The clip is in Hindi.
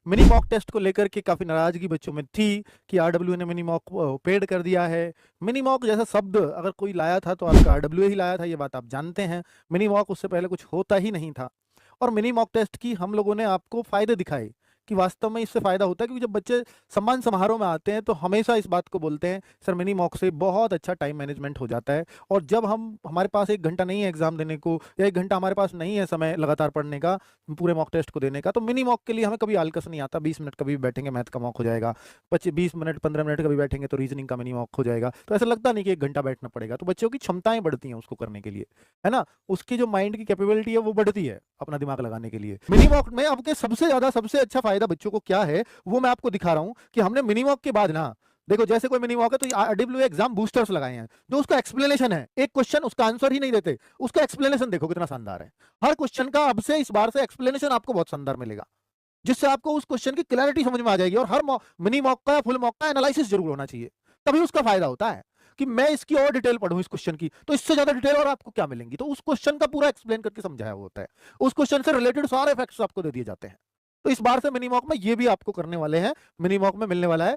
मिनी मॉक टेस्ट को लेकर के काफ़ी नाराज़गी बच्चों में थी कि आरडब्ल्यूए ने मिनी मॉक पेड कर दिया है। मिनी मॉक जैसा शब्द अगर कोई लाया था तो आपका आरडब्ल्यूए ही लाया था, ये बात आप जानते हैं। मिनी मॉक उससे पहले कुछ होता ही नहीं था। और मिनी मॉक टेस्ट की हम लोगों ने आपको फ़ायदे दिखाए कि वास्तव में इससे फ़ायदा होता है, क्योंकि जब बच्चे सम्मान समारोह में आते हैं तो हमेशा इस बात को बोलते हैं, सर मिनी मॉक से बहुत अच्छा टाइम मैनेजमेंट हो जाता है। और जब हम हमारे पास 1 घंटा नहीं है एग्ज़ाम देने को, या 1 घंटा हमारे पास नहीं है समय लगातार पढ़ने का, पूरे मॉक टेस्ट को देने का, तो मिनी मॉक के लिए हमें कभी आलकस नहीं आता। 20 मिनट कभी भी बैठेंगे मैथ का मॉक हो जाएगा, 20 मिनट 15 मिनट कभी बैठेंगे तो रीजनिंग का मिनी मॉक हो जाएगा। तो ऐसा लगता नहीं कि 1 घंटा बैठना पड़ेगा। तो बच्चों की क्षमताएं बढ़ती हैं उसको करने के लिए, है ना? उसकी जो माइंड की कैपेबिलिटी है वो बढ़ती है अपना दिमाग लगाने के लिए। मिनी वॉक में आपके सबसे अच्छा फायदा बच्चों को क्या है, वो मैं आपको दिखा रहा हूं कि हमने मिनी वॉक के बाद ना, देखो जैसे कोई मिनी वॉक है तो आरडब्ल्यूए एग्जाम बूस्टर्स लगाए हैं, जो उसका एक्सप्लेनेशन है। एक क्वेश्चन उसका आंसर ही नहीं देते, उसका एक्सप्लेनेशन देखो कितना शानदार है। हर क्वेश्चन का अब से इस बार से एक्सप्लेनेशन आपको बहुत शानदार मिलेगा, जिससे आपको उस क्वेश्चन की क्लैरिटी समझ में आ जाएगी। और हर मिनी मॉक का या फुल मॉक का एनालिसिस जरूर होना चाहिए, तभी उसका फायदा होता है कि मैं इसकी और डिटेल पढ़ूं इस क्वेश्चन की, तो इससे ज्यादा डिटेल और आपको क्या मिलेंगी। तो उस क्वेश्चन का पूरा एक्सप्लेन करके समझाया हुआ होता है, उस क्वेश्चन से रिलेटेड सारे फैक्ट्स आपको दे दिए जाते हैं। तो इस बार से मिनी मॉक में ये भी आपको करने वाले हैं, मिनी मॉक में मिलने वाला है।